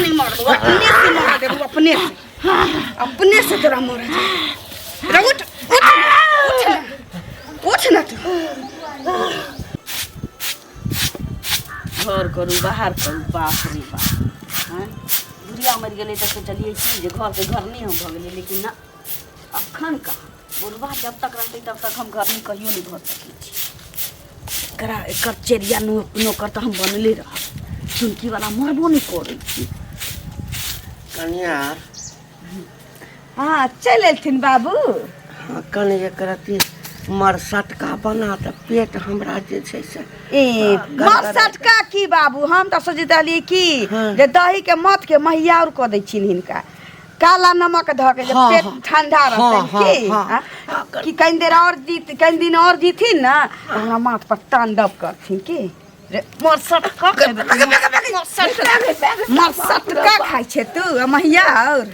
नहीं मार दो, अपने से मार दे, अपने से तेरा मार दे। उठ उठ ना तू। घर करू बाहर करू, बाप रे बाप। हाँ बुढ़िया मर गए तो सोचलिए कि घर के घर नहीं हम भ गए, लेकिन ना अखन का बुढ़वा जब तक रहते तब तक हम घर नहीं कहियो नहीं भर सके। करा एक चेरिया नौकर तो हम बनले रह, चुनकी वाला मरबो नहीं करे। कन्या हाँ चल एलथिन बाबू। हाँ कन्या करती मरसट का बना तो पेट हमरा जे छै से ए मरसट का की बाबू, हम तो सोचत रहली कि जे दही के मत के महिया और क दै छिन हिनका, काला नमक ध के हाँ, पेट ठंडा रहते कि कहीं देर और जीत कहीं दिन और जीथिन ना हमरा माथ पर तांडव करथिन की मरसट का मरसट का खाइ छे तू महिया और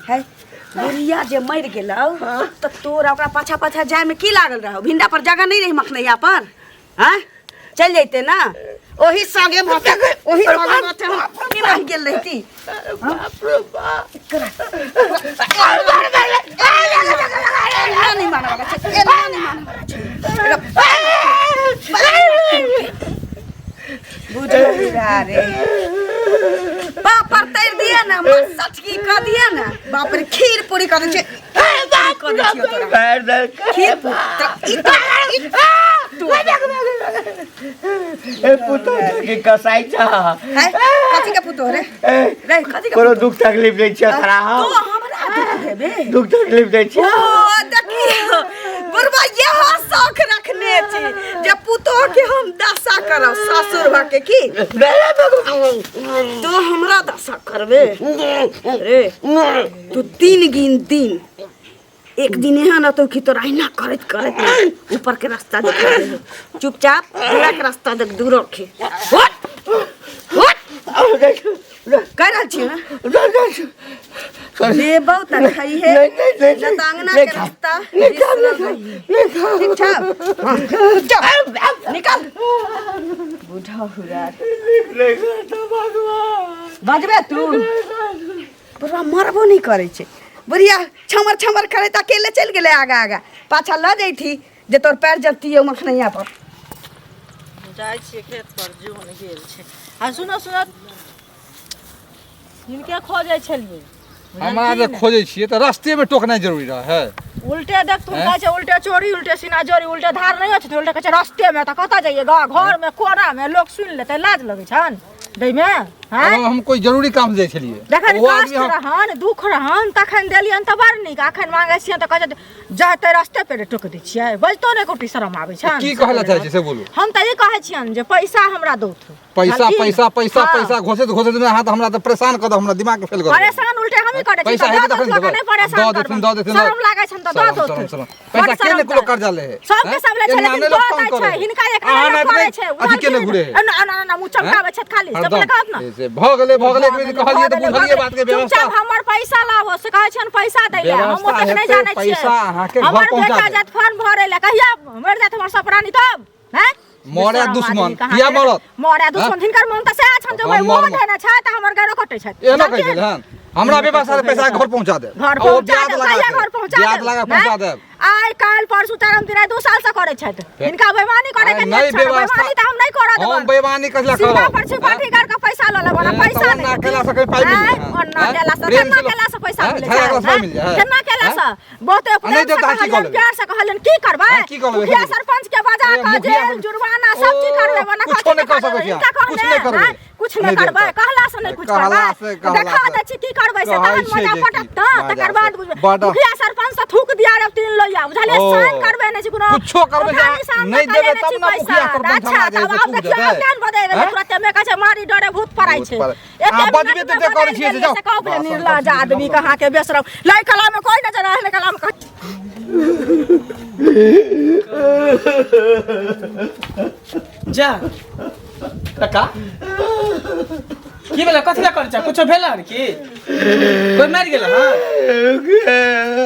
है बुढ़िया जे मर गेलौ तो तोरा ओकरा पाछा पाछा जाए में की लागल रहो, भिंडा पर जगह नहीं रही मखनैया पर। हाँ चल जैते ना ओही संगे माथे हम निराह गेल रहती। नहीं माना बुझा रे बाप पर तैर दिया ना, सच की कह दिया ना, बाप रे खीर पूरी कर दे खीर पुतो के कसाई छ है कथि के पुतो रे रे कथि के कोनो दुख तकलीफ दै छ तोरा तो हमरा दुख देबे दुख तकलीफ दै छ। ओ देखियो बुढ़वा यह शौक रखने छी जे पुतो के हम दशा करब ससुर भा के की तो हमरा दशा करबे रे तू तीन गिन दिन एक दिन यहाँ न तो कि तोरा अहिना करत करत ऊपर के रास्ता देख ले, चुपचाप दूरा के रास्ता देख दूर रखे कर रहल छी ना ले बहुत खाई है लतांगना के रास्ता ठीक छा निकल बूढ़ा हुरा बजबे तू पूरा मरबो नहीं करे छे। बुढ़िया छमर छमर करे त अकेले चल गेले आगा आगा, पाछा ल जैथी जे तोर पैर जतिए मखनैया पर जाय छी खेत पर जोन गेल छे। आ सुनो सुनो हिनके खोजै छलिए, हमरा जे खोजै छिए त रास्ते में टोकनाइ जरूरी है। उल्टे देख तुम कहै छे उल्टे चोरी उल्टे सीना जोरी उल्टे धार नहीं होछ, उल्टे कहै छे रास्ते में त कता जाइएगा, घर में कोना में लोग सुन लेते लाज लगै छन दै में। हां हम कोई जरूरी काम जाय छलिए, देखन कष्ट रहन दुख रहन तखन देलियन त बार नीक, अखन मांगे छियन त कहै जाते रास्ते पे टोक दै छियै, बजतो नै कोटी शरम आबै छन। की कहला चाहै छै से बोलू। हम त ई कहै छियन जे पैसा हमरा दो पैसा पैसा पैसा पैसा घोषित घोषित में हाथ हमरा त परेशान कर दो, हमरा दिमाग के फेल कर दो। परेशान उल्टे हम ही करे छी, पैसा है त नहीं परेशान दो देथिन शरम लागे छन त दो पैसा के ने कोनो कर्जा ले सब के सब ले छले लेकिन दो दै छै हिनका एक करे छै अथी के ने घुरे ना मुंह चमकावे छै खाली सब ले कहत ना से भ गेले एक दिन कहलिए त बुझलिए बात के व्यवस्था हमर पैसा लाबो से कहै छन पैसा दै ले हम ओते नहीं जानै छियै, पैसा अहाँ के घर पहुंचा दे जात फॉर्म भरे ले कहिया मर जात हमर सपरानी तब हैं मोरे दुश्मन किया मरत मोरे दुश्मन हिनकर मन त से छन जे मोर देना छै त हमर गारो कटै छै एना कहि गेल हन हमरा व्यवस्था से पैसा घर पहुंचा दे, घर पहुंचा दे घर पहुंचा दे ब्याज लगा पहुंचा दे। आइ काल परसु तरम तिरा 2 साल से करे छै हिनका बेईमानी करे के नहीं बेईमानी त हम नहीं करत, हम बेईमानी कसला करब सीधा पर पार्टी कर के पैसा ल लेबो ना पैसा नहीं ना केला से कोई पाई मिल और ना केला से केना केला से पैसा मिल जाए केना केला से बहुते प्रेम प्यार से कहलन की करबै मुखिया सरपंच के बजा के जेल जुर्माना सब चीज करबै बना कुछ नहीं कर सकै छी, कुछ नहीं करबै कुछ नहीं करबै कहला से नहीं कुछ करबै देखा दे छी की करबै से तहन मजा पटत तकर बाद मुखिया सरपंच से थूक दिया रे 3 लोया बुझले साइन करबै नहीं कोनो कुछो करबै नहीं देबे तब ना मुखिया सरपंच हमरा दे अब देखियो केन बदे तुरंत में कहे मारी डरे भूत पड़ाई छै आ बजबे त करे छी जाओ कहबे निर्लज आदमी कहां के बेसरम लै कला में कोई नजर आ कला में जा काका की भेल कथि ला कर छ कुछो भेल की कोई मार गेल हां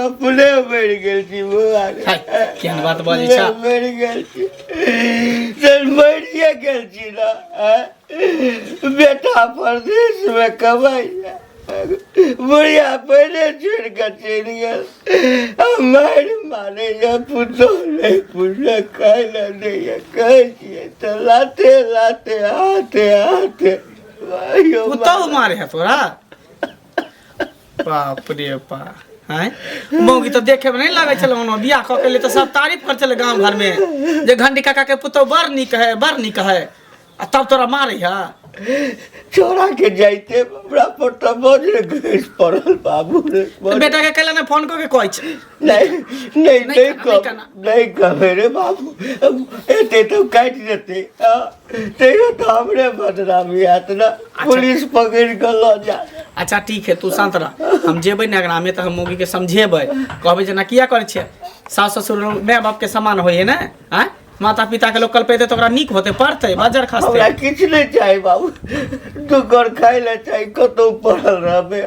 अपने मर गेल छी बुआ केहन बात बजै छ मर गेल छी सर मरिए गेल छी ना बेटा परदेश में कमाई बुढ़िया पहले छोड़ कर चल गया हमारे माने या पुतो नहीं पुण्य खाना नहीं कह तो लाते लाते आते आते पुतो मारे है तोरा बाप रे बा हैं मौगी तो देखे में नहीं लगे छल ओनो बियाह क के लिए तो सब तारीफ कर चले गांव घर में जे घंटी काका के पुतो बड़ निक है तब तोरा मारे है छोड़ा के जाइते हमरा पर तो बजरे घिस पड़ल बाबू रे बेटा के कहला ने फोन को के कहै छ नहीं कहे रे बाबू एते तो काट देते तेयो तो हमरे बदनामी आत ना पुलिस पकड़ के ल जा अच्छा ठीक है तू शांत रह हम जेबै नगरा में तो हम मौगी के समझेबै कहबै जना किया करे छे सास ससुर माय बाप के समान होय है ना हैं माता पिता के लोग कल पे तो ओकरा निक होते पड़ते बाजार खास्ते हमरा किछ नहीं चाहि बाबू तू कर खाइ ले चाहि कतो पड़ल रहबे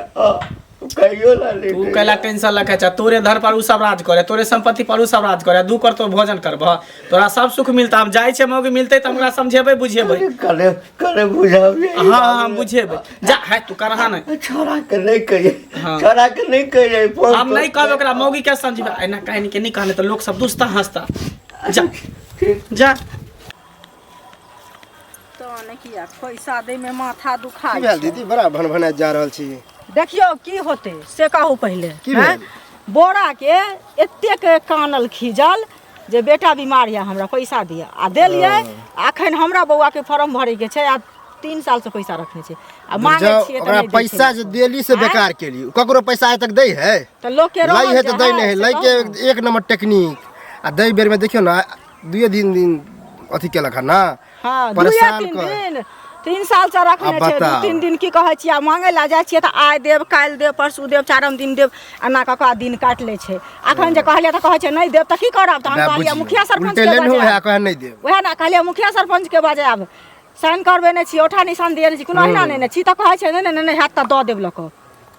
कहियो ला ले तू कैला टेंशन लखे छ तोरे घर पर उ सब राज करे तोरे संपत्ति पर उ सब राज करे दू कर तो भोजन करबह तोरा सब सुख मिलता हम जाय छे मौगी मिलते त हमरा समझेबै बुझेबै करे बुझाबे हां बुझेबै जा है तू करहा नहीं छोरा के नहीं कहिए छोरा के नहीं कहिए हम नहीं कहब ओकरा मौगी के समझबे एना कहनी के नहीं कहने तो लोग सब दुस्ता हंसता जा जा तो ने किया पैसा दे में माथा दुखा की भेल दीदी बड़ा भनभना जा रहल छी देखियो की होते से कहू पहले हैं बोरा के एतेक कानल खिजल जे बेटा बीमार है हमरा पैसा दिया आ देलिए अखन हमरा बौआ के फॉर्म भरे के छै आ 3 साल से पैसा रखने छै आ मांगे छिए त नहीं पैसा जे देली से बेकार केली ककरो पैसा आइ तक दै है त लोग के लाई है त दै नहीं लाई के एक नंबर टेक्निक आ दै बेर में देखियो ना 2 दिन अथी केलक है ना हां परेशान 3 साल से रखने छै 2-3 दिन की कहै छियै मांगे ला जाइ छियै त आइ देब काल देब परसू देब चारम दिन देब एना कका दिन काट ले छै अखन जे कहलिए त कहै छै नहीं देब त की करब त हम कहलिए मुखिया सरपंच के बाजे कह नहीं देब ओहे ना कहलिए मुखिया सरपंच के बाजे आब साइन करबे नै छी ओठा निशान दिए नै छी कोनो हिना नै छी त कहै छै नै हाथ त द देब लक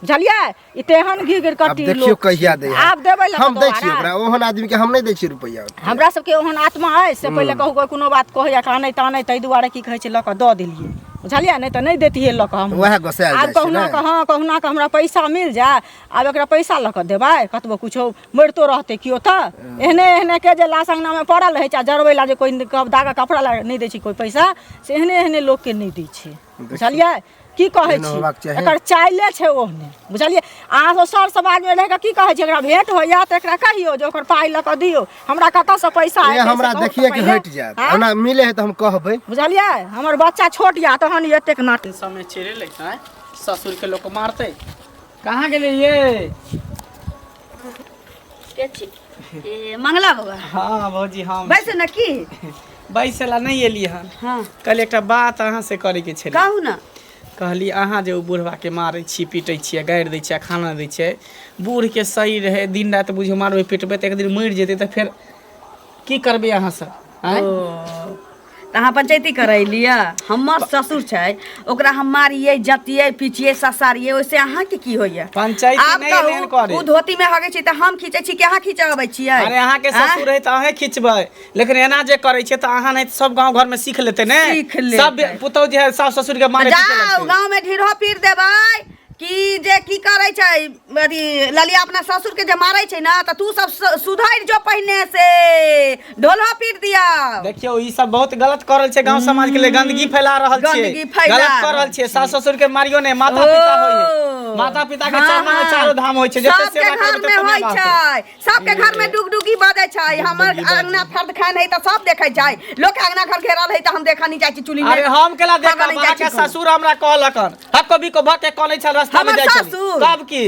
बुझलिए ई तेहन गिर कट्टी लोग देखियो कहिया दे आब देबै ल हम दै छी ओकरा ओहन आदमी के हम नहीं दै छी रुपैया हमरा सब के ओहन आत्मा है से पहले कहू कोई कोनो बात कहैया कानै तानै तै दुआरे की कहै छै ल क द देलिए बुझलिए नै त नहीं देतिए ल क हम वह गसायल आब कहूना क हां कहूना क हमरा पैसा मिल जाए आब एकरा पैसा ल क देबै कतबो कुछो मरतो रहते कियो त एहने के जे लासंगना में पड़ल रहै छै जरबै ला जे कोई दागा कपड़ा ला नहीं दै छी कोई पैसा से एहने लोग के नहीं दै छै बुझलिए की कहै छी एकर चाइले छै ओहने बुझलिए अहाँ सब सर समाज में रह के की कहै छी एकरा भेंट होइया त एकरा कहियो जे ओकर पाई ल क दियो हमरा कत से पैसा आइ हमरा देखिए कि हट जात ओना मिले है त हम कहबै बुझलिए हमर बच्चा छोट या तहन एतेक नाट समय चेरे लगता है ससुर के लोग मारते कहां गेले ये के छी ए मंगला बाबा हां भौजी हम बैसे न की बैसेला नहीं एली हन हां कल एकटा बात अहाँ से करे के छले कहू ना कहली अहाँ जे बुढ़वा के मारे छी पीटे छियै गाड़ि दै छियै खाना दै छियै बूढ़ के सही रहे दिन रात बुझियो मारबै पिटबै त एक दिन मरि जेतै त फिर की करबै अहाँ सब तहाँ पंचायती करैलिए हमर ससुर छै ओकरा हम मारिए जतिए पीछिए ससारिए ओइसे अहाँ के की होइया पंचायती नहीं लेन करे उ धोती में हगे छी त हम खींचे छी के अहाँ खींचबै छियै अरे अहाँ के ससुर है त अहे खींचबै लेकिन एना जे करे छै त अहाँ नहीं सब गांव घर में सीख लेते ने सब पुतौ जे है सास ससुर के मारे जाओ गांव में ढीढ़ो पीर देबै की जे की करे छै अथी ललिया अपना ससुर के जे मारे छै ना त तू सब सुधर जो पहिने से ढोलहा पीट दिया देखियो ई सब बहुत गलत कर रहल छै गांव समाज के लिए गंदगी फैला रहल छै गलत कर रहल छै सास ससुर के मारियो ने माता पिता होय माता पिता के चरण में चारों धाम होय छै जते सेवा करबै तते होय छै सबके घर में डुगडुगी बजै छै हमर अंगना फर्द खान है त सब देखै छै लोग के अंगना घर घेरल है त हम देखा नहीं जाय छी चुली में अरे हम केला देखब अहाँ के ससुर हमरा कहलकन हम कभी को भके कहै छै रास्ता में जाय छै तब की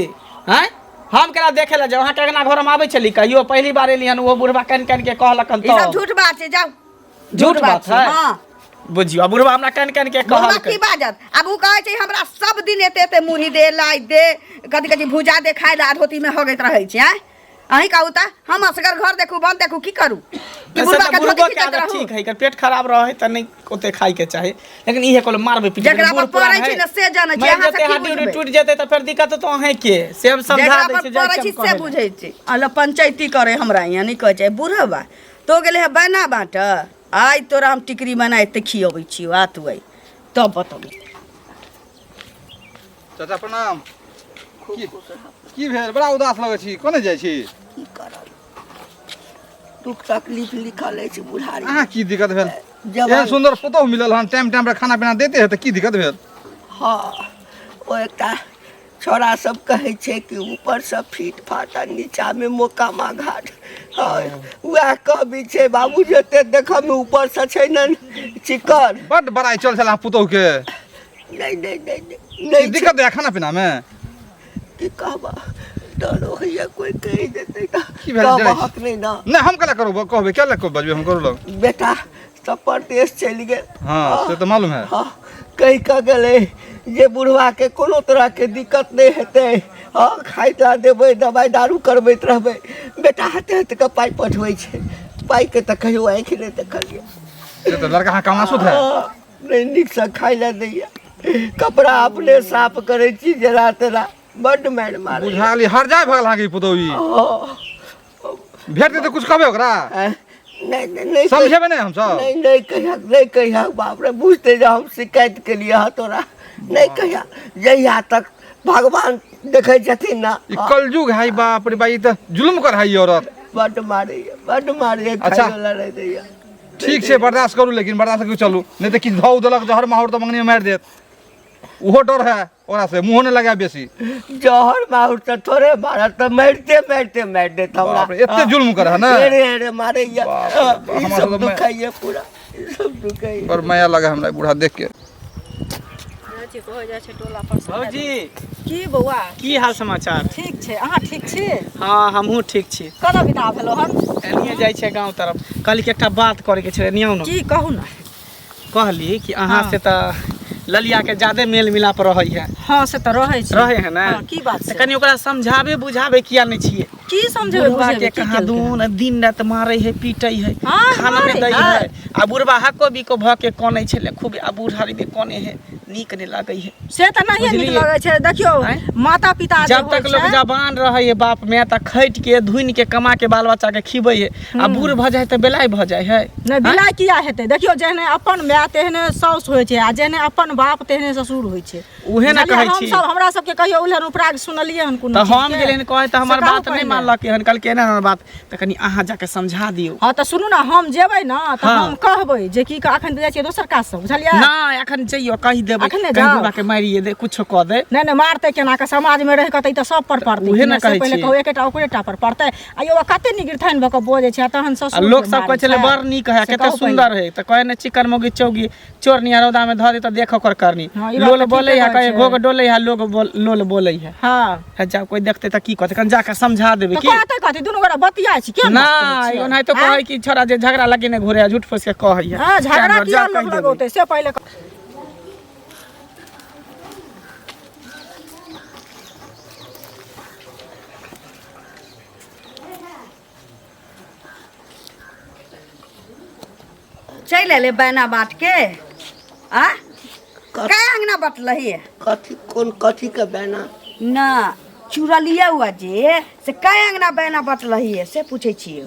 हैं हम केला देखे ला वहां के अंगना घर में आबै छली कहियो पहली बार एलियन वो बुढ़वा कन के कहलकन त ई सब झूठ बात छै जाओ झूठ बात है हां बुझियो बुढ़वा हमरा कन के कहल की बाजत अब उ कहै छै हमरा सब दिन एते मुरही दे लाई दे कथि भुजा दे खाय ला धोती में होगैत रहै छै अहीं कहू ता हम असगर घर देखू बन देखू की करू कि ऐसे बुढ़वा तो के बुढ़बो धोती के खींचत आदत रहू ठीक है कर पेट खराब रहे त नहीं ओते खाई के चाहे लेकिन इहे कोल मारबे पीटे जेकरा पर पड़ै छी न से जानै छी अहाँ से की हड्डी बुझबै टूट जेते त फिर दिक्कत तो अहे के से हम समझा जेकरा दे पर छै पड़ै छी से बुझै छी अल पंचायती करे हमरा यहाँ नहीं कहै छै बुढ़वा तो गेले है बना बाट आइ तोरा हम टिकरी बनाए ते खियबै छी आ तू आई तब बतबी चाचा प्रणाम की भेल बड़ा उदास लगै छी कोने जाइ छी की करब दुख तकलीफ लिखल अछि बुढ़ारी अहाँ की दिक्कत भेल जब एहन सुंदर पुतहु मिलल हन टाइम टाइम पर खाना पीना देते है त की दिक्कत भेल हाँ ओ एकटा छोरा सब कहै छै कि ऊपर से फीट फाट आ नीचा में मोकामा घाट वएह कहबी छै बाबू जते देखऽ में ऊपर से छै न चिकन बड बड़ाई चल छला पुतहु के नहीं नहीं नहीं की नहीं दिक्कत है खाना पीना में की कहबा डरो होइया कोई कहि देतै त की भेल डरै छी? हक नहीं ना नहीं हम कला करू कहबे क्या लग बजबे हम करू लग बेटा सब परदेश चलि गेल हाँ से तो मालूम है हाँ कहि कऽ गेलै जे बुढ़वा के कोनो तरह के दिक्कत नहीं हेतै हाँ खाइत ला देबै दवाई दारू करबैत रहबै बेटा हाथे हाथे के पाइ पठबै छै पाइ के तऽ कहियो आँखि नहि देखलियै से तो लड़का कामना सुध है नहीं नीक से खाइ ला दैया कपड़ा अपने साफ करै छी जरा तेरा बड्ड मारि मारै बुझाली हर जाय भगल हां की पुतौई भेट दे तो कुछ कहबे ओकरा नहीं नहीं नहीं समझेबे नहीं हम सब नहीं कहिया बाप रे बुझते जा हम शिकायत के लिए हा तोरा नहीं कहिया जहिया तक भगवान देखै छथिन ना ई कलयुग है बाप रे भाई त जुल्म कर है औरत बड्ड मारे अच्छा। खाइ ला नहीं दैया ठीक से बर्दाश्त करू लेकिन बर्दाश्त करके चलू नहीं तो कि धौ देलक जहर माहौर तो मंगनी में मार देत उहो डर है ओरा से मुंह न लगा बेसी जहर माहौर त थोड़े मारा त मारते मार देत हमरा बाप रे एते जुल्म कर है ना अरे मारे या बाप रे, ई हमरा सब तो मैं- दुखाइए पूरा ई सब दुखाइए पर माया लगा हमरा बूढ़ा देख के भौजी की बौआ की हाल समाचार ठीक छै अहाँ ठीक छी हाँ हमहूँ ठीक छी कतऽ विदा भेलौ हन एनिए जाइ छै गाँव तरफ कहली कि एकटा बात करे के छलै नियौ न की कहू ना कहली कि अहाँ हाँ। से त ललिया के ज्यादा मेल मिलाप रहै है हाँ से तऽ रहै छी रहे है ना हाँ, की बात तऽ छै कनी ओकरा समझाबे बुझाबे किया नहीं छिए की समझेबै बुढ़वा बुझेबै के की कहाँ केलकै? दून दिन रात मारे है पीटे है हाँ, खाना में मारै दै है। है आ बुढ़वा हको बिको भ के कने छले खूब आ बुढ़ारी में कने है नीक नहीं लागे है से तऽ नहिए नीक बुझलियै? लगै छै देखियो आँय? माता पिता जे जब तक होइ लोग छै, जवान रहे है बाप में त खैट के धुन के कमा के बाल बच्चा के खिबै है आ बूढ़ भ जाए त बेलाई भ जाए है नहि बिलाइ किया हेतै देखियो जेहने अपन माय तेहने साउस होइ छै आ जेहने अपन बाप तेहने ससुर होइ छै उहे न बुझलियै? कहै छी हमसब हमरा सबके कहियो उलहन उपराग सुनलियै हन कोनो त हम चीजके? गेलिन कहे त हमर से कहू बात नहीं पहिले। मानलक हन कल के ना हमर बात त कनी अहाँ जाके समझा दियौ हाँ तऽ सुनू ने हम जेबै ने तऽ हाँ। हम कहबै जे की अखन जाइ छियै दोसर काज सब बुझलियै नहीं अखन जइयो कहि देबै अखने कहीं जाउ। बुढ़वा के मारिए दे कुछो क दे नहीं नहीं मारते केना के समाज में रह कतै तऽ सब पर पड़तै उहे न से कहै पहिले छियै। कहू एकेटा ओकरेटा पर पड़तै आ यो कते निगिरथाइन भऽ कऽ बोजै छै आ तहन आ ससुर लोग सब कहै छले बड़ नीक है कते सुंदर है त कहे ने चिकन मोगी चौगी चोर निया रौदा में ध दे त देख ओकर करनी हाँ, ई बात लोल तऽ बोले ठीके है कहै कहे छै। घोग डोले है लोग लोल बोले है हाँ है जब कोई देखते त की कहते कन जाके समझा देबे तऽ की कहते कथी दुनू गोरा बतियाइ छी केना ना ओनाहि तो कहे कि छोरा जे झगड़ा लगे ने घोरे झूठ फूस के कहै है हाँ झगड़ा केहन किया जा कहि लोग देबै। लगौतै से पहिले चल एले बैना बाट के आ काय अंगना बटलही कथी के बैना ना चुरलिया हुआ जे से काय अंगना बैना बटलही से पूछे छियो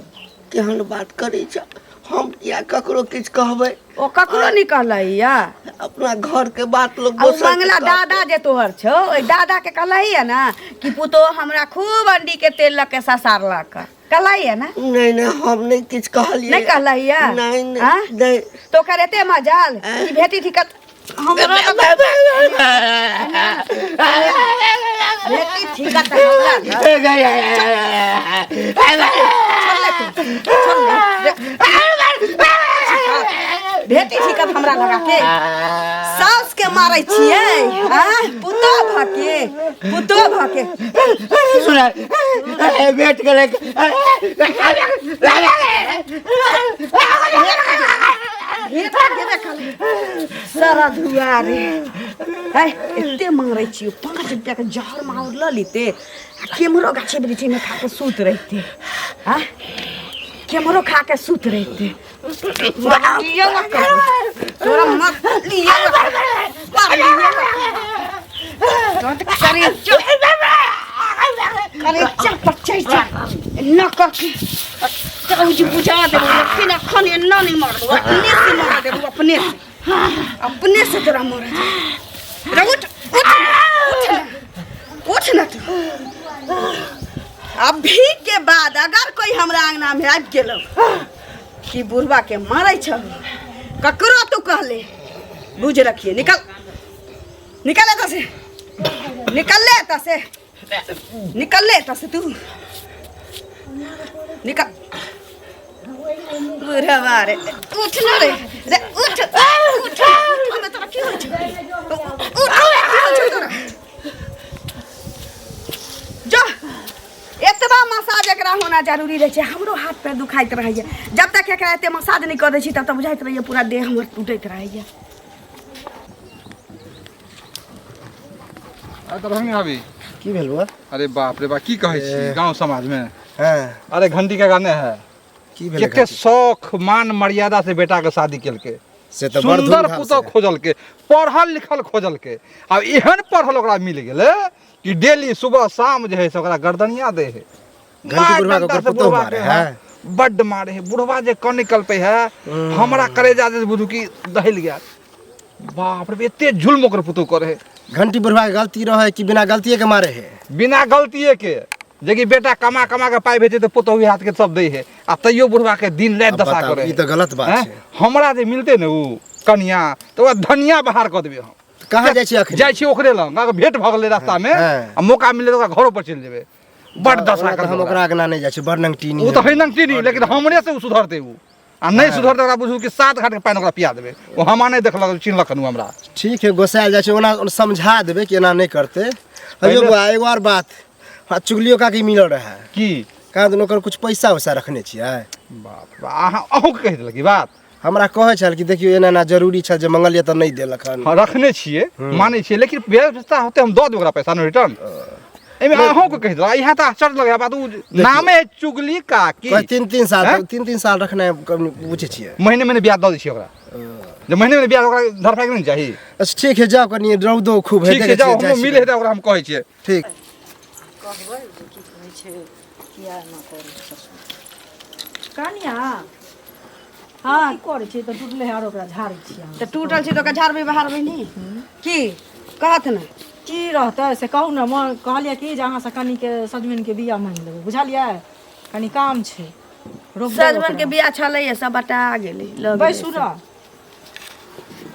केहन बात करै छ हम किया ककरो किछ कहबै ओ ककरो नहीं कहलही या अपना घर के बात लोग आ उ दोसर के मंगला कहतै। दादा जे तोहर छौ ओइ दादा के कहलही है ना कि पुतो हमरा खूब अंडी के तेल लग के ससारलक कहलही है ना नहीं नहीं हम नहीं किछ कहलिए नहीं कहलही या नहीं हाँ? नहीं तो करते मजाल कि भेटी ठिकत हमरो भेटी ठिकत भेटी ठिकत हमरा लगा के सास के मारै छियै पुतो भके सुना बैठ के सारा दुआरे है एते मारै छी 5 रुपया के जहर माउर ल लेते केमरो गाछे वृक्षे में खा के सूत रहते हां केमरो खा के सूत रहते तोरा मत लिया करे चपचै न कके चौजी बुझा दे लेकिन अखन एना नहीं मार दो अपने से मार दे अपने से तोरा मार दे उठ ना तू अभी के बाद अगर कोई हमरा अंगना में आबि गेलो कि बुढ़वा के मारै छ ककरो तू कहले बुझ रखिए निकल निकल एतऽ से निकल ले एतऽ से निकल ले एतऽ से तू निकल बुढ़वा रे उठ ना रे उठ उठ हमें तोरा की होइ छै उठ जा एतबा मसाज एकरा होना जरूरी रहे छै हमरो हाथ पैर दुखाइत रहैया जब तक एकरा एते मसाज नहीं कर दै छी तब तक बुझाइत रहैया पूरा देह हमर टूटैत रहैया रहंगे अभी की भेल बा अरे बाप रे बाप की कहै छी गांव समाज में हां अरे घंटी का गाने है की भेल केते शौक मान मर्यादा से बेटा के शादी केल के से तो बड़ सुंदर पुतो खोजल के पढ़ल लिखल खोजल के अब एहन पढ़ल ओकरा मिल गेले कि डेली सुबह शाम जे है से ओकरा गर्दनिया दे है घंटी बुढ़वा के पुतो मारे है बड्ड मारे है बुढ़वा जे कन निकल पे है हमरा करेजा जे बुझू की दहल गया बाप रे एते जुल्म ओकर पुतो करे है घंटी बुढ़वा के गलती रहे कि बिना गलतीए के मारे है बिना गलतीए के जेकि बेटा कमा कमा के पाई भेजे तो पुतो हुई हाथ के सब दे है आ तैयो बुढ़वा के दिन रात दशा करे ई तो गलत बात है हमरा जे मिलते ने उ कन्या तो धनिया बाहर कर देबे हम कहाँ जाइ छी अखन जाइ छी ओकरे लंग अगर भेंट भ गेलै रास्ता में आ मौका मिले तो ओकरा घरो पर चल जेबे बड़ दशा कर हम ओकरा आगना नहीं जाइ छी बड़ नंगटीनी उ तो है नंगटीनी लेकिन हमरे से उ सुधरते उ आ नहीं सुधरते ओकरा बुझू कि 7 घाट के पानी ओकरा पिया देबे ओ हमा नहीं देखलक चिन्हलक नु हमरा ठीक है गोसाइल जाइ छी ओना समझा देबे कि एना नहीं करते अयो एगो और बात चुगलियो का की मिल रहा है की कहाँ दोनों कर कुछ पैसा वैसा रखने छियै बाप अहाँ अहूँ कहि देलक ई बात हमरा कहै छल कि देखियो एना ना जरूरी छै जे मंगलिए त नहीं देलक हन हाँ रखने छिए माने छिए लेकिन व्यवस्था होते हम दऽ देब ओकरा पैसा रिटर्न एमे अहूँ के कहि देलक यहाँ तऽ आश्चर्य लगे बात उ नामे है चुगली का की 3 साल रखने बुझे छियै महीने महीने ब्याज दऽ दै छियै ओकरा जे महीने महीने ब्याज ओकरा धरफाइ नहीं चाही अच्छा ठीक है जाओ कनी रौदो खूब है ठीक छै जाओ हम मिले है ओकरा हम कहै छियै ठीक कहबै जे की कहै छै किया ना करै ससुर कनिया हाँ की करै छै तऽ टूटले है ओकरा झाड़ै छियै तो टूटल छी तो का झाड़बे बहारबे नहीं की कहत ना की रहतै से कहू ने मन कहलिए कि जे अहाँ से कनी के सजमनि के बिया मांगि लेबै बुझलियै कनी काम छै सजमन के बिया छलै सब बटा गेलै बैसू न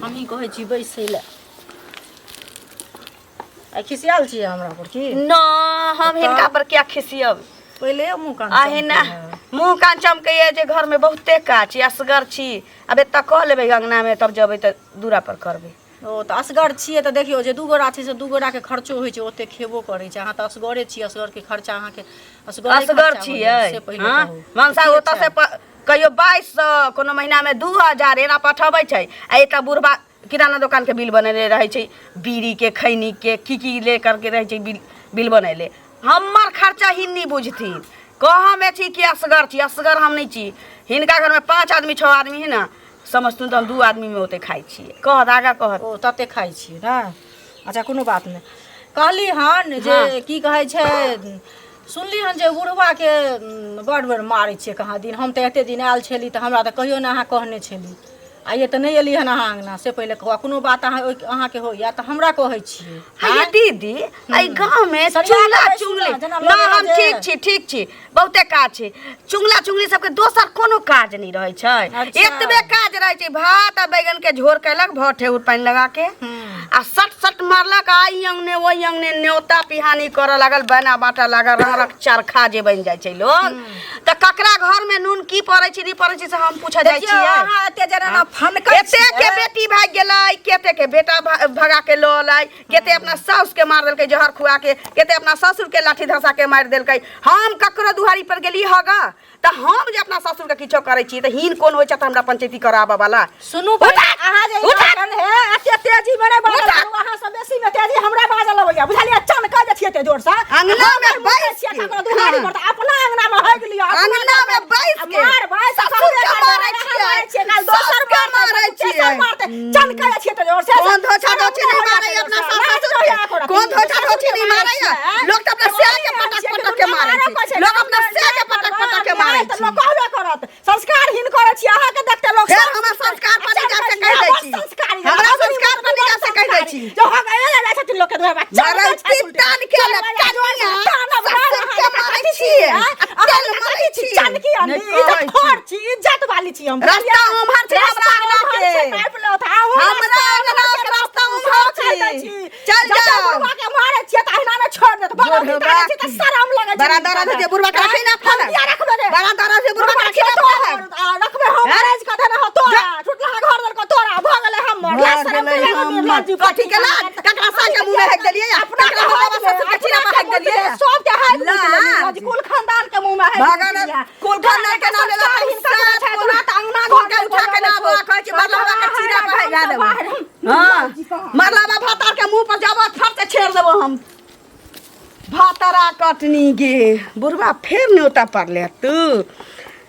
हमही कहै छी बैसै लए आई खिसियाल छियै हमरा पर की न हम हिनका पर क्या खिसियब पहिले मुँह कान आहे ना मुँह कान चमकैया जे घर में बहुते काज छी असगर छी अब एतऽ कह लेबै अंगना में तब जबै तऽ दूरा पर करबै ओ तऽ असगर छियै तऽ देखियौ जे दू गोरा छै से दू गोरा के खर्चो होइ छै ओते खेबो करै छै अहाँ तऽ असगरे छियै असगर के खर्चा अहाँ के असगर छियै हाँ मनसा ओतऽ से कहियो 2200 कोनो महीना में 2000 एना पठबै छै आ एकटा बुढ़बा किराना दुकान के बिल बनेले रहै छै बीड़ी के खैनी के की ले करके रहै छै बिल बनेले हमर खर्चा हिन्नी बुझथिन कहाँ में छी कि असगर छी असगर हम नहीं छी हिनका घर में 5 आदमी 6 आदमी है ना समझतू तो हम 2 आदमी में ओते खाई छियै कहत आगा कहत ओ तते खाइ छियै ने अच्छा कोनो बात नहि कहली हन जे की कहै छै सुनली हन जे बुढ़वा के बड़ बड़ मारै छियै कहाँ दिन हम तऽ एते दिन आयल छली तऽ हमरा तऽ कहियो ने अहाँ कहने छली आइए तऽ नहीं एली हन अहाँ अंगना से पहिले कहू कोनो बात अहाँ के होइया तऽ हमरा कहै छियै हाय दीदी आई गांव में चुंगला चुंगली ना हम ठीक छी बहुते काज छै चुंगला चुंगली सबके दोसर कोनो काज नहीं रहै छै एतबे काज रहै छै भात आ बैगन के झोर कैलक भट्ठे उठ पानी लगा के आ सट मारलक आई अंगने वही अंगने न्योता पिहानी करऽ लागल बना बाटा लागल रंग चरखा जे बन जाइ छै लोग त ककरा घर में नून की पड़ै छै नहीं पड़ै छै से हम पूछा जाइ छियै अहाँ एते जना ना फनकै केते के बेटी भाग गेलै केते के बेटा भगा के लो लै केते अपना साउस के मार देलकै जहर खुआ के केते अपना ससुर के लाठी धसा के मार देलकै हम ककरो दुहारी पर गेली हगा त हम जे अपना ससुर के किछो करै छी त हिन कोन होय छ त हमरा पंचायती कराबा वाला सुनू अहाँ जे हे एते तेजी बने अहाँ सब बेसी में तेजी हमरा बाजल अबैया बुझलियै अचानक जे छियै ते जोर से अंगना में बैस छियै ककरो दुहारी पर अपना अंगना में होय गेलियै अंगना में बैस के मार भाई ससुर के मारै छियै काल दोसर के मारै छियै चनका छियै ते जोर से कौन धोछा धोछी नहीं मारै अपना ससुर के कौन धोछा धोछी नहीं मारै लोग त अपना से के पटक के मारै छै लोग अपना से के पटक के मारै त लोग कहबे करत संस्कारहीन करै छी अहाँ के देखते लोग फिर हमरा संस्कार पढ़ी जा से कह दै छी हमरा संस्कार पढ़ी जा से कह दै छी जो हम एले जाइ छथिन लोग के धोए बच्चा मारै छी टान के ले कानिया ससुर के मारै छी तेल मारै छी जानकी हम इज्जत खोर छी इज्जत वाली छी हम रास्ता उम्हर छै हमरा अंगना के हमरा अंगना के रास्ता उम्हर छी चल जा बुढ़वा के मारे छियै त अहिना ने छोड़ देत बड़ा बेटा छी त शरम लगे बड़ा दर्द जे बुढ़वा के रखै ना फोन बड़ा दर्द जे बुढ़वा के रखै ना रखबे हम मैरिज कथे ना तोरा छुटला घर दल को तोरा भ गेले हम कथी के लाज ककरा साके मुंह में हेक देलियै अपना के बाबा ससुर के चिरा में हेक देलियै सब के हाथ में कुल खानदान के मुंह में हेक भगन कुल खानदान के नाम लेला पूरा अंगना घर के उठा के ना बोला कहै छी मरलाबा के चिरा में हेक देबो हां मरलाबा भातार के मुंह पर जाबो फट से छेड़ देबो हम भातरा कटनी गे बुढ़वा फेर न्योता पड़ले तू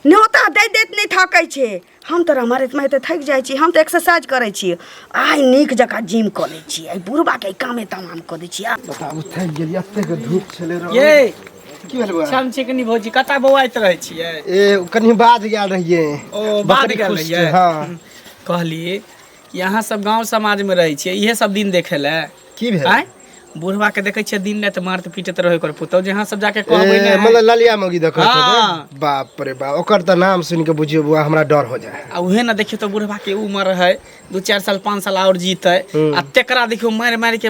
न्योता दैत नहीं थकै छै हम तोरा मारैत मारैत थक जाइ छी हम तो एक्सरसाइज करै छी आइ नीक जकाँ जिम कऽ लै छी आइ बुढ़वा के कामे तमाम कऽ दै छी बताबू थक गेली एते के धूप छले रह ये की भेल बा छम चिकनी भौजी कता बौआइत रहै छियै ए कनी बाज गेल रहिए ओ बात गेल रहियै हां कहलिए कि अहाँ सब गांव समाज में रहै छियै इहे सब दिन देखे ले की भेल आइ बुढ़वा के देखे छियै दिन रात मारत पीटत रहे कर पुतौ जहां सब जाके कहबै ने मतलब ललिया मगी देखत हाँ। बाप रे बाप ओकर त नाम सुन के बुझियो बुआ हमरा डर हो जाए आ उहे ना देखियो तो बुढ़वा के उम्र है 2-4 साल 5 साल और जीते आ तेकरा देखियो मार मार के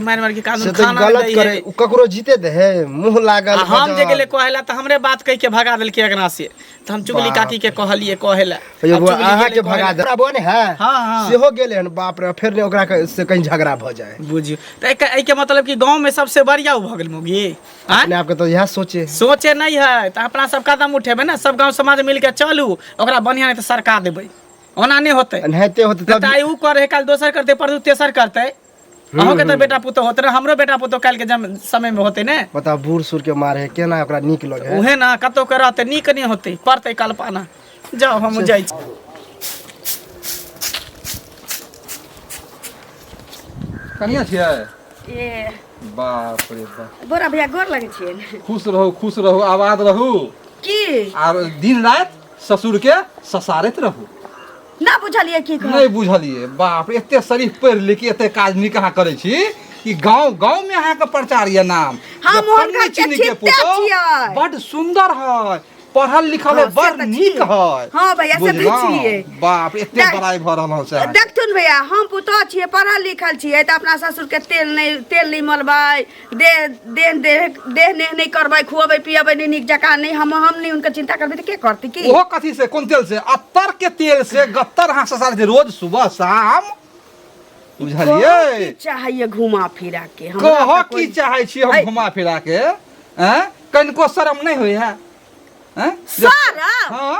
कानून खाना गलत करे ककरो जीते दे है मुंह लागल हम जे गेले कहेला त हमरे बात कह के भगा देलके एकरा से त हम चुगली काकी के कहलिए कहेला अहाँ के भगा दे बोने है हां सेहो गेले हन बाप रे फिर ने ओकरा से कहीं झगड़ा भ जाए बुझियो त ए के मतलब कि गांव में सबसे बढ़िया भ गेल मोगी अपने आप के तो यह सोचे नहीं है त अपना सब कदम उठेबे ना सब गांव समाज मिल के चलू ओकरा बढ़िया नहीं त सरकार देबै ओना नहीं होते नहते होते तब ताई ऊ करे काल दोसर करते पर तेसर करते अहों के त बेटा पुतो होते ना हमरो बेटा पुतो काल के समय में होते ने बता बूढ़ सुर के मारे केना ओकरा नीक लगे उहे ना कतो के रहते नीक नहीं होते पड़ते कल्पना जाओ हम जाई छी कनिया छियै ए बाप रे बाप बोरा भैया गोर लगे छियै खुश रहू आबाद रहू की और दिन रात ससुर के ससारत रहू ना बुझलिए की नहीं बुझलिए बाप रे एते शरीफ पढ़ लिख के एते काज निक अहाँ करे छी कि गांव में अहाँ के प्रचार या नाम हम जे मोहन फन्नी के चिन्नी के चित्ते पुतो छियै। बड़ सुंदर है पढ़ल लिखल है हाँ, बड़ से तऽ नीक छियै। है हाँ भैया, से तऽ बुझलहुँ? छियै। बाप रे एते देख- बड़ाई भ रहल छै देखथुन भैया हम पुतौ छियै पढ़ल लिखल छियै त अपना ससुर के तेल नहीं मलबै देह नहीं करबै खुआबै पियाबै नहीं नीक जकाँ नहीं हम नहीं उनका चिंता करबै त के करती की ओहो कथी से कोन तेल से अत्तर के तेल से गत्तर अहाँ ससार जे रोज सुबह शाम बुझलिए चाहिए घुमा फिरा के कह की चाहे छी हम घुमा फिरा के हैं कनको शर्म नहीं होय है हैं शरम? हां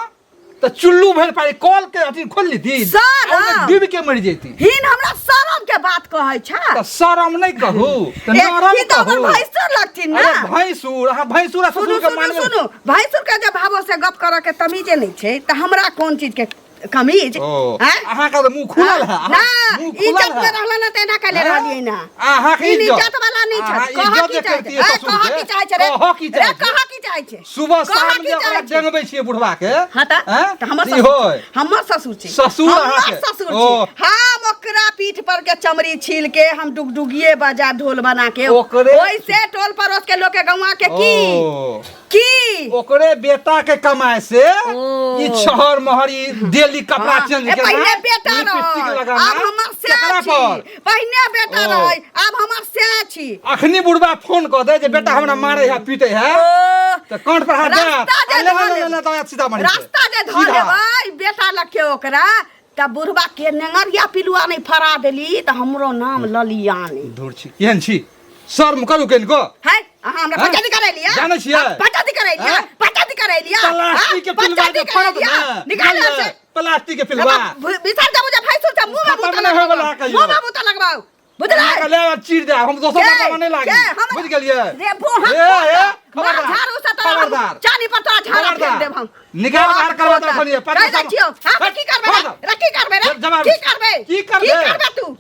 त चुल्लू भर पाई कॉल के अथी खोल ली थी शरम? डूब के मर जैती हिन हमरा शरम के बात कहै छ त शरम नहीं कहू त नरम ई त हमर कहू भैंसुर लगथिन ना अरे भैंसुर अहाँ भैंसुर सुनु ससुर के सुनु माने सुनु भैंसुर के जब भावो से गप करऽ के तमीजे नहीं छै त हमरा कोन चीज के कमीज ओ हैं? अहाँ का मुंह खुलल है ना मुंह खुलल इज्जत में है रहला ना तेना कले हैं? रहलिए ना अहाँ के इज्जत वाला नहीं अहाँ छ कह इज्जत की करती चाहे है ससुर कह के की चाहे रे कह की चाहे कह की चाहे जाइ छै सुबह कहाँ शाम की जे ओकरा जाइ छै? डेंगबै छियै बुढ़वा के हाँ त हैं? हमर ई ससुर होय। छै। हमर ससुर छै ससुर हमर अहाँके? ससुर ओ। छै हम ओकरा पीठ पर के चमड़ी छील के हम डुगडुगिए बजा ढोल बना के ओकरे- ओइसे टोल पड़ोस के लोग के गौवा के ओ। की ओकरे बेटा के कमाए से ओ। ई शहर महरी डेली कपड़ा हाँ, चेंज ए, करना पहले बेटा लिपस्टिक रह लगाना अब हमर से केकरा पर पहले बेटा ओ। रह अब हमर से छी अखनी बुढ़वा फोन कऽ दे जे बेटा हमरा मारे है पीटे है ओ तो कौन पर हाथ दे रास्ता जे ले धऽ ले लेब। ले तो सीधा मारी रास्ता जे धऽ लेबै बेटा लके ओकरा त बुढ़बा के नेंगरिया पिलुआ नहीं फरा देली त हमरो नाम ललियानी दूर छी केहन छी शर्म करू कनिको है अहाँ हमरा हाँ? पंचायती करे लिया जानै छियै? पंचायती करे लिया हाँ? पंचायती करे लिया प्लास्टिक के पिलवा के फरद ना निकाल से प्लास्टिक के पिलवा बिसर जा मुझे भैंसुर से मुंह में खत्म बूता नहीं होवला लगवाओ कहियो। मुंह में बूता लगवाओ बुझला ले चीर दे हम दोसर बात नहीं लागी बुझ गेलिए रे वो हम ए झाड़ू से तोरा खबरदार चानी पर तोरा झाड़ा फेंक देब हम निकाल बाहर करवा दो खनिए कह दै छियो हां की करबे रे की करबे रे जवाब- की करबे की करबे? तू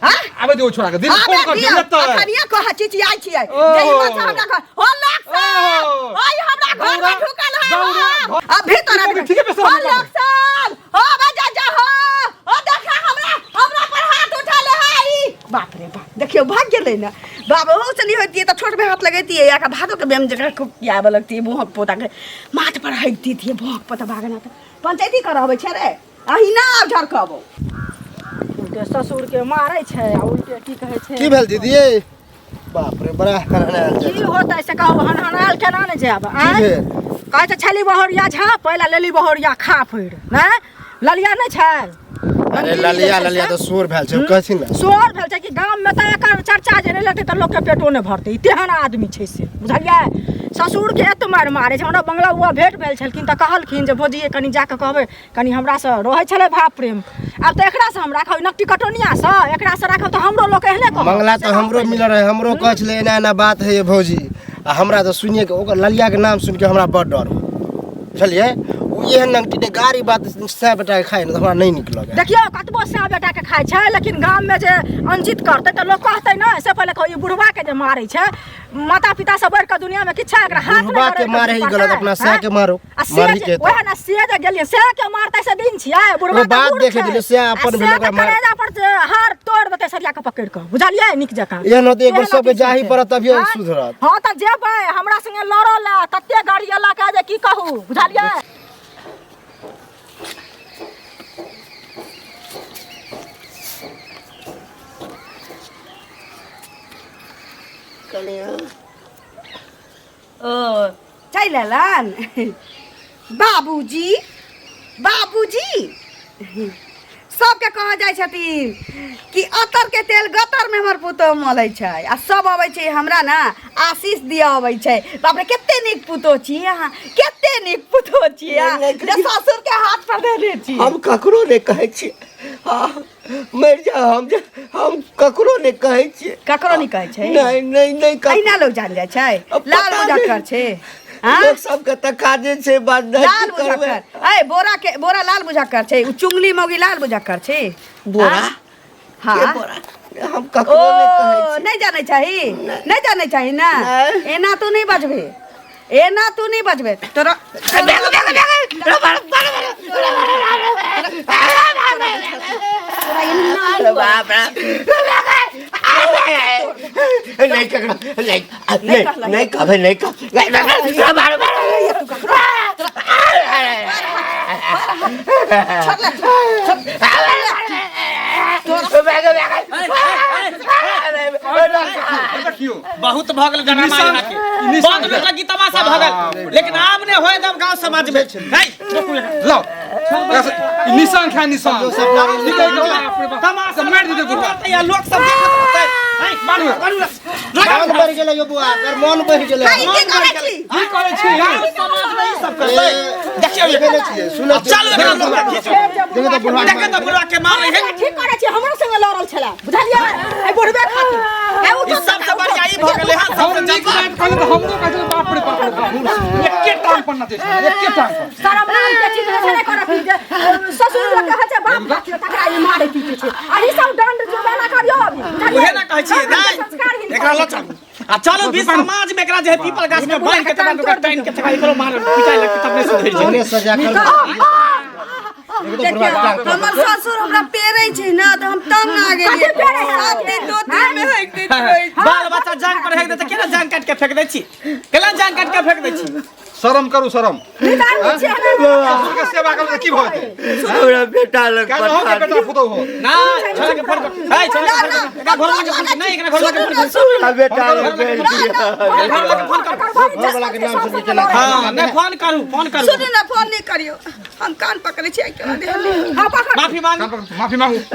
हां आबे दियो छोड़ा के दिन फोन कर दियो तो अखनिया कह चिचियाई छियै ओ। जई मत हमरा घर हो लक्ष्मण ओ। ओय हमरा घर में ढुकल है दौड़ा। अब भीतर ठीक है, पैसा हो निकाल। लक्ष्मण हो बजा जा हो ओ देखा हमरा पर हाथ उठा ले है बाप रे बाप देखियो भाग गेलै ना बाप हो से नहीं होती तो छोट पे हाथ लगेती है या का भादो के बेम जगह को क्या लगती है मुंह पोता के माथ पर हइती थी भोक पता भागना तो पंचायती करावे छै रे अही ना झरकबो उनके ससुर के मारै छै आ उनके की कहै छै की भेल दीदी बाप रे बड़ा हनहनायल की छै होतै से कहू हनहनायल केना ने जायब की भेल कहै छै छली बहरिया झा पहिला लेली बहरिया खा फैर हैं ललिया नहीं छै अरे ललिया तो शोर भेल छै कहथिन ना शोर भेल छै कि गाम में तऽ एकर चर्चा जे नहि लेतै तऽ लोकके पेटो नहि भरतै तेहन आदमी छै से बुझलियै ससुर के एत मारि मारै छै हमरा बंगला बुआ भेट भेल छलखिन तऽ कहलखिन जे भौजी कनि जाकऽ कहबै कनि हमरासँ रहै छलै भाव प्रेम आब तऽ एकरासँ हम राखब नकटी कटोनियासँ एकरासँ राखब तऽ हमरो लोक एहने कहत मंगला तो हमरो मिल रहे हमरो कह छलै एना एना बात है ये भौजी आ हमरा तो सुनिए के ओकर ललिया के नाम सुन के हमरा बड़ डर हो बुझलिए ओ एहन नंगटी ने गाड़ी बात से बेटा के खाए ना हमरा नहीं नीक लगे देखियो कतबो से बेटा के खाइ छै लेकिन गाम में जे अंजित करतै तऽ लोक कहतै ने से पहिले ई बुढ़वा के जे मारै छै माता पिता से बढ़ के दुनिया में किछु एकरा हाथ बुढ़वा के मारे ही गलत अपना सह के मारो मारी के ओहे ना से जे गेलिए से के मारतै से दिन छियै बुढ़वा ओ बात देखे दिले से अपन भेल ओकरा मार करेजा पर जे हार तोड़ देतै सरिया के पकड़ के बुझलियै नीक जकाँ एहन होते एक बेर सबके जाही पड़त तभिए सुधरत हां त जेबै हमरा संगे लड़ल तते गाड़ी अला के जे की कहू बुझलियै ओ चल एलन बाबूजी बाबूजी सबके कह जाइ छथिन कि अतर के तेल गतर में हमर पुतोह मलै छै आ सब अबै छै हमरा ना आशीष दिया अबै छै बाप रे कते नीक पुतोह छियै अहाँ कते नीक पुतोह छियै अहाँ। जे ससुर के हाथ पर देने छी हम ककरो ने कहै छियै मर जा हम ककरो ने कहै छियै ककरो नहीं कहै छै नहीं नहीं नहीं अहिना लोग जान जाइ छै अब लाल पता मुजक्कर नहीं। छै हाँ? लोग सबके तकाजे छै बात नहीं लाल की करबै। बुझक्कर ए बोरा लाल बुझक्कर छै उ चुंगली मौगी लाल बुझक्कर छै बोरा हाँ के बोरा हम ककरो ने कहै ओ छियै नहीं जाने चाहिए नहीं जाने चाहिए ना नहीं। एना तू नहीं बजबे एना तू नहीं बजबे तोरा बाप रे नहीं ककरो नहीं कहबै नहीं देखियो बहुत भगल गरमा यहाँ के बंद में लगी तमाशा भगल लेकिन आब ने होए दब गांव समाज में लो निशान खा निशान निकल गया तमाशा मार दीजिए गुरु या लोग सब देखत रहते मारू मन बढ़ गेलै यो बुआ कर मन बढ़ गेलै भाई की करे छी की करे छी गांव समाज में ई सब करते देखियो ये देखे छियै सुनो चल एकरा लोग देखो तो बुढ़वा देखे तो बुढ़वा के मार रहे ठीक करे छी हमरो संगे लड़ल छला बुझलियै ए बुढ़बे खातिर ए उ ई सब से बढ़िया ई भ गेले हां हम सबसे नीक जल्दी बात कहले तो हमरो कहले बाप रे बाप एके टांग पर न दे एके टांग पर शरम नहीं के चीज नहीं करत जे ससुर लोग कहै छै बाप बाप तकरा ई मारै पीटे छै आ ई सब दंड जो वाला करियो अभी उहे ना कहै छी नहीं एकरा लो चल आ चलो भी समाज में एकरा जे पीपल गाछ में बांध के तब ओकरा टाइन के चका एकरो मार पिटाई लगते तब नहीं सुधर जने जे सजा कर हमर ससुर हमरा पेरै छै ना त हम तंग आ गेलियै 7 दिन 2 दिन में हक दैत रहै बाल बच्चा जान पर हेक दे त केना जान काट के फेक दै छी केना जान काट के फेक दै छी शरम करू शरम ससुर के सेवा करले की भऽ जेतै हमरा बेटा लग काहे हो के बेटा पुतौ हो ना छोरा के फोन कर हे छोरा एकरा घर लगे फोन नहीं एकरा घर लगे फोन कर बेटा लग भेज दिया घर लगे फोन कर घर वाला के नाम सुन के केना हां नहीं फोन करू सुन ना फोन नहीं करियो हम कान पकड़े छी के बाद माफी मांग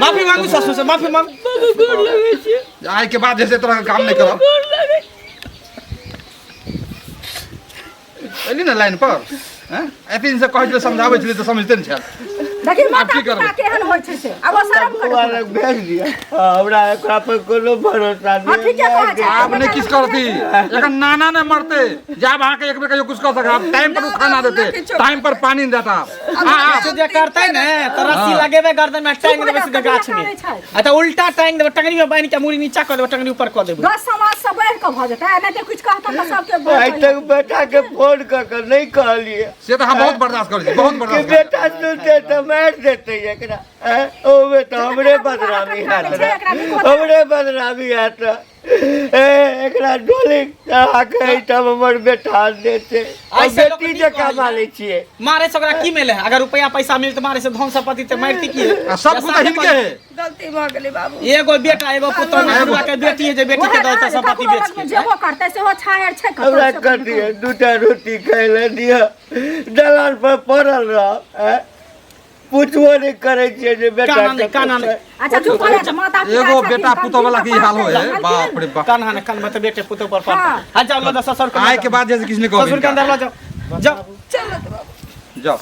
माफी मांगू ससुर से माफी मांग आइ के बाद जैसे तरह का काम नहीं करब एली ना लाइन पर हैं एतिन से कहै छले समझाबै छले त समझते न छल देखी माता की करबै? पिता केहन होइ छै से अब शर्म बबुआ कर लग भेज दिया हमरा एकरा पर कोनो भरोसा ठीक है कहै छै आप ने किस करती एक नाना ने मरते जब आके एक बेर कहियो कुछ कर सका टाइम पर खाना देते टाइम पर पानी नहीं देता कुछ जे करतै ने त रस्सी लगेबे गर्दन में टांग देबे सीधे गाछ में आ त उल्टा टांग देबे टंगरी में बांध के मुड़ी नीचा कर देबे टंगरी ऊपर कर देबे दस समाज से बढ़ के भ जेतै नहीं तो कुछ कहता त सबके आज तक बेटा के फोन कर नहीं कहलिए से तो हम बहुत बर्दाश्त कर छी बहुत कि बर्दाश्त बेटा सुनते तो मार देते एकरा ओमे तो हमरे बदनामी हाथ रे हमरे बदनामी हाथ एकरा डोली चढ़ा के तब हमर बेटा देते और ऐसे लोग बेटी नहीं जे कहलिए। कमा ले छिए मारे से ओकरा की मिले अगर रुपया पैसा मिल त मारे से धन संपत्ति त मारती की सब कुछ हिनके है गलती भ गेलै बाबू एगो बेटा एगो पुत्र में बुआ के बेटी है जे बेटी के दत संपत्ति बेच के जेबो करतै से हो छायर छै हमरा कर दिए दूटा रोटी खाए ले दिया दलाल पर पड़ल रह पूछबो नहीं करे छिए जे बेटा काना नहीं अच्छा चुप कर जा माता पिता एगो छथिन, बेटा कम पुतो वाला की दिन हाल हो बात है है, बाप रे बाप कान हाने कान मत बेटे पुतो पर पड़ हाँ। आ जाओ लो ससुर के आए के बाद जैसे किसने कहो ससुर के अंदर लो जाओ जाओ जाओ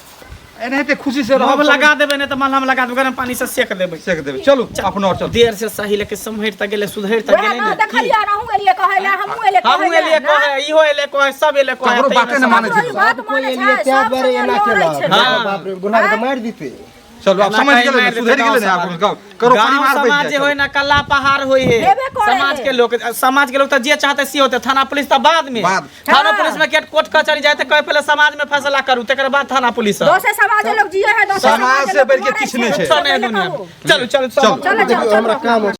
एनाहिते खुशी से हम रहो लगा देबे नहीं त हम लगा देबे गरम पानी से सेक देबे सेक देबे चलो अपना और चल देर से सही लेके संभेर त गेले सुधेर त वएह गेले ना नहीं देखलिया रहूं एलिए कहैला हमहू एलिए हम एलिए कहे इहो एले कहे सब एले कहे ककरो बाते न माने छी बात कोई माने लिए छै क्या सब बारे एना केला हाँ। बाप रे गुनाह के तो मार दीते चलो आप समझ गेले सुधर गेले ने आप करो परिवार समाज बैठ जे होय ना कल्ला पहाड़ होय है हेबे करे समाज है। के लोग त जे चाहते सी होते थाना पुलिस त बाद में बाद। थाना पुलिस में केट कोर्ट कचहरी जाते कहे पहले समाज में फैसला करू तकर बाद थाना पुलिस दोसर समाज लोग जिए है दोसर समाज से बढ़ के किछ नहीं छै। चलो चलो चलो देखियो हमरा काम